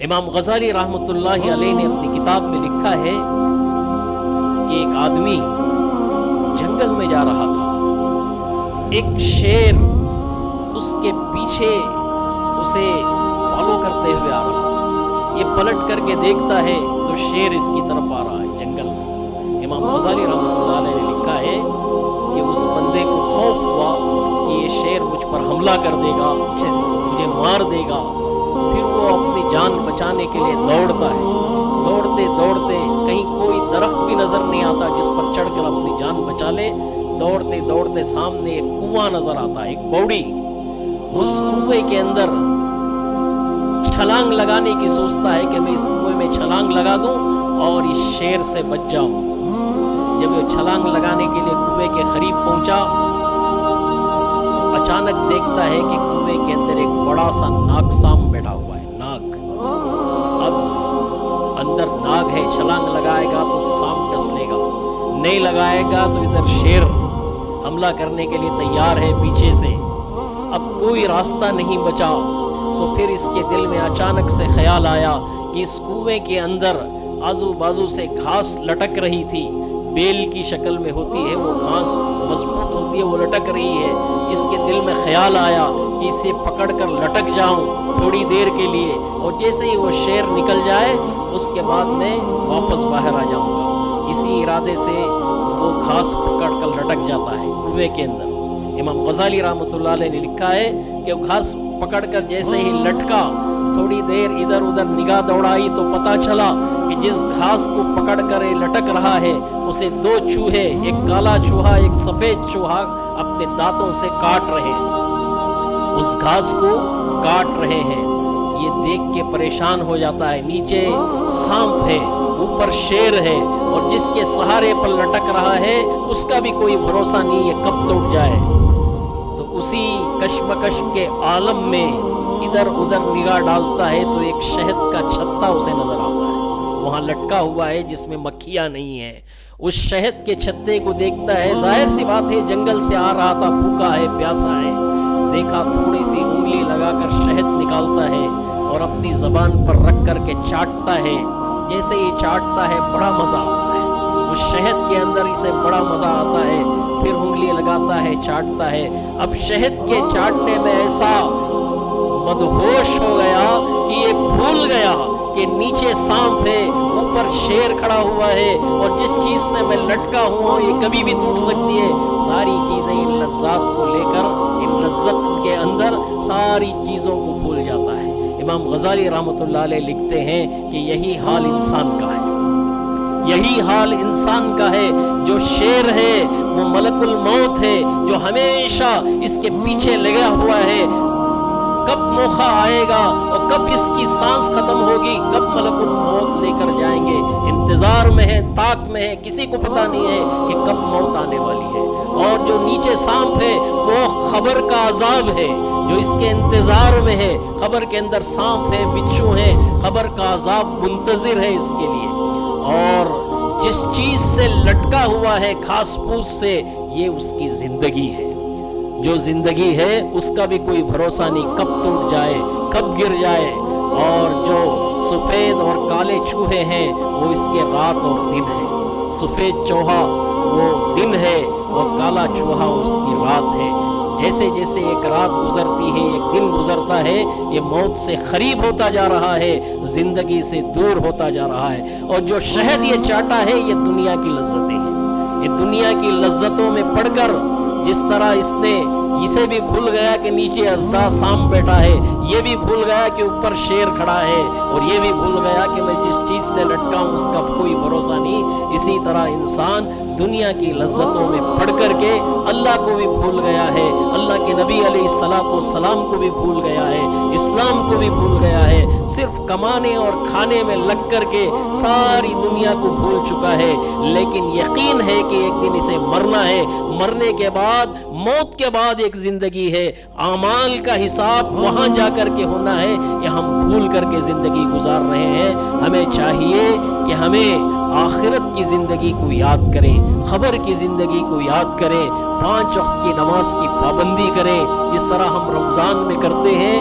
امام غزالی رحمۃ اللہ علیہ نے اپنی کتاب میں لکھا ہے کہ ایک آدمی جنگل میں جا رہا تھا، ایک شیر اس کے پیچھے اسے فالو کرتے ہوئے آ رہا تھا۔ یہ پلٹ کر کے دیکھتا ہے تو شیر اس کی طرف آ رہا ہے جنگل میں۔ امام غزالی رحمۃ اللہ علیہ نے لکھا ہے کہ اس بندے کو خوف ہوا کہ یہ شیر مجھ پر حملہ کر دے گا، مجھے مار دے گا۔ پھر وہ اپنی جان بچانے کے لیے دوڑتا ہے، دوڑتے دوڑتے کہیں کوئی درخت بھی نظر نہیں آتا جس پر چڑھ کر اپنی جان بچا لے۔ دوڑتے دوڑتے سامنے ایک کنواں نظر آتا ہے، ایک پوڑی۔ اس کنویں کے اندر چھلانگ لگانے کی سوچتا ہے کہ میں اس کنویں میں چھلانگ لگا دوں اور اس شیر سے بچ جاؤں۔ جب وہ چھلانگ لگانے کے لیے کنویں کے قریب پہنچا تو اچانک دیکھتا ہے کہ کنویں کے اندر ایک بڑا سا ناگ سام بیٹھا ہوا ہے، ناگ۔ اب اندر ناگ ہے، چھلانگ لگائے گا تو سام ڈس لے گا، نہیں لگائے گا تو ادھر شیر حملہ کرنے کے لیے تیار ہے پیچھے سے۔ اب کوئی راستہ نہیں بچا تو پھر اس کے دل میں اچانک سے خیال آیا کہ اس کنویں کے اندر آزو بازو سے گھاس لٹک رہی تھی، بیل کی شکل میں ہوتی ہے، وہ گھاس مضبوط ہوتی ہے، وہ لٹک رہی ہے۔ اس کے دل میں خیال آیا کہ اسے پکڑ کر لٹک جاؤں تھوڑی دیر کے لیے، اور جیسے ہی وہ شیر نکل جائے اس کے بعد میں واپس باہر آ جاؤں گا۔ اسی ارادے سے وہ گھاس پکڑ کر لٹک جاتا ہے کنویں کے اندر۔ امام غزالی رحمۃ اللہ علیہ نے لکھا ہے کہ وہ گھاس پکڑ کر جیسے ہی لٹکا، تھوڑی دیر ادھر ادھر نگاہ دوڑائی تو پتہ چلا کہ جس گھاس کو پکڑ کر لٹک رہا ہے اسے دو چوہے، ایک کالا چوہا ایک سفید چوہا، اپنے دانتوں سے کاٹ رہے ہیں، اس گھاس کو کاٹ رہے ہیں۔ یہ دیکھ کے پریشان ہو جاتا ہے، نیچے سانپ ہے، اوپر شیر ہے، اور جس کے سہارے پر لٹک رہا ہے اس کا بھی کوئی بھروسہ نہیں ہے کب ٹوٹ جائے۔ تو اسی کشمکش کے عالم میں ادھر ادھر نگاہ ڈالتا ہے تو ایک شہد کا چھتا اسے نظر آتا ہے، وہاں لٹکا ہوا ہے جس میں مکھیاں نہیں ہیں۔ اس شہد کے چھتے کو دیکھتا ہے، ظاہر سی بات ہے جنگل سے آ رہا تھا، بھوکا ہے، پیاسا ہے۔ دیکھا تھوڑی سی انگلی لگا کر شہد نکالتا ہے اور اپنی زبان پر رکھ کر کے چاٹتا ہے۔ جیسے ہی چاٹتا ہے بڑا مزہ آتا ہے، اس شہد کے اندر اسے بڑا مزہ آتا ہے، پھر انگلی لگاتا ہے، چاٹتا ہے۔ اب شہد کے چاٹنے میں ایسا مدہوش ہو گیا کہ یہ بھول گیا کہ نیچے سانپ ہے، اوپر شیر کھڑا ہوا ہے، اور جس چیز سے میں لٹکا ہوا ہوں یہ کبھی بھی ٹوٹ سکتی ہے۔ ساری چیزیں ان لذات کو لے کر، ان لذت کے اندر ساری چیزوں کو بھول جاتا ہے۔ امام غزالی رحمۃ اللہ علیہ لکھتے ہیں کہ یہی حال انسان کا ہے، یہی حال انسان کا ہے۔ جو شیر ہے وہ ملک الموت ہے، جو ہمیشہ اس کے پیچھے لگا ہوا ہے، کب موقع آئے گا اور کب اس کی سانس ختم ہوگی، کب ملک الموت لے کر جائیں گے، انتظار میں ہے، طاق میں ہے، کسی کو پتہ نہیں ہے کہ کب موت آنے والی ہے۔ اور جو نیچے سانپ ہے وہ خبر کا عذاب ہے، جو اس کے انتظار میں ہے، خبر کے اندر سانپ ہے، بچھو ہے، خبر کا عذاب منتظر ہے اس کے لیے۔ اور جس چیز سے لٹکا ہوا ہے گھاس پھوس سے، یہ اس کی زندگی ہے۔ جو زندگی ہے اس کا بھی کوئی بھروسہ نہیں، کب ٹوٹ جائے، کب گر جائے۔ اور جو سفید اور کالے چوہے ہیں وہ اس کے رات اور دن ہے۔ سفید چوہا وہ دن ہے اور کالا چوہا اس کی رات ہے۔ جیسے جیسے ایک رات گزرتی ہے، ایک دن گزرتا ہے، یہ موت سے قریب ہوتا جا رہا ہے، زندگی سے دور ہوتا جا رہا ہے۔ اور جو شہد یہ چاٹا ہے یہ دنیا کی لذتیں ہیں۔ یہ دنیا کی لذتوں میں پڑ کر جس طرح اس نے اسے بھی بھول گیا کہ نیچے ازدا سام بیٹھا ہے، یہ بھی بھول گیا کہ اوپر شیر کھڑا ہے، اور یہ بھی بھول گیا کہ میں جس چیز سے لٹکا ہوں اس کا کوئی بھروسہ نہیں۔ اسی طرح انسان دنیا کی لذتوں میں پڑ کر کے اللہ کو بھی بھول گیا ہے، اللہ کے نبی علیہ الصلوۃ والسلام کو بھی بھول گیا ہے، اسلام کو بھی بھول گیا ہے، صرف کمانے اور کھانے میں لگ کر کے ساری دنیا کو بھول چکا ہے۔ لیکن یقین ہے کہ ایک دن اسے مرنا ہے، مرنے کے بعد، موت کے بعد ایک زندگی ہے، اعمال کا حساب وہاں جا کر کے ہونا ہے، یہ ہم بھول کر کے زندگی گزار رہے ہیں۔ ہمیں چاہیے کہ ہمیں آخرت کی زندگی کو یاد کریں، خبر کی زندگی کو یاد کریں، 5 وقت کی نماز کی پابندی کریں، جس طرح ہم رمضان میں کرتے ہیں،